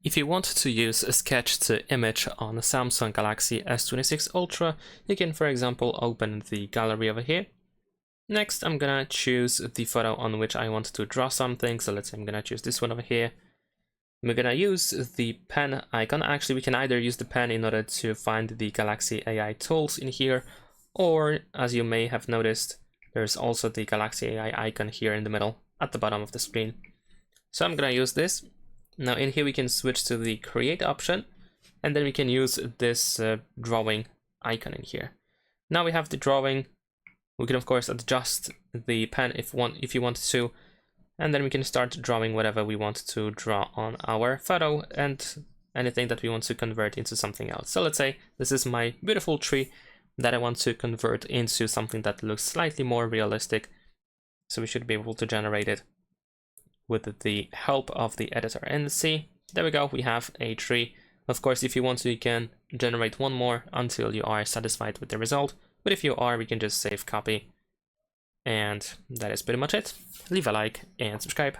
If you want to use a sketch to image on a Samsung Galaxy S26 Ultra, you can, for example, open the gallery over here. Next, I'm gonna choose the photo on which I want to draw something. So let's say I'm gonna choose this one over here. We're gonna use the pen icon. Actually, we can either use the pen in order to find the Galaxy AI tools in here, or as you may have noticed, there's also the Galaxy AI icon here in the middle at the bottom of the screen. So I'm gonna use this. Now in here we can switch to the create option, and then we can use this drawing icon in here. Now we have the drawing. We can of course adjust the pen if you want to, and then we can start drawing whatever we want to draw on our photo and anything that we want to convert into something else. So let's say this is my beautiful tree that I want to convert into something that looks slightly more realistic. So we should be able to generate it with the help of the editor. And see, there we go, we have a tree. Of course, if you want to, you can generate one more until you are satisfied with the result. But if you are, we can just save copy. And that is pretty much it. Leave a like and subscribe.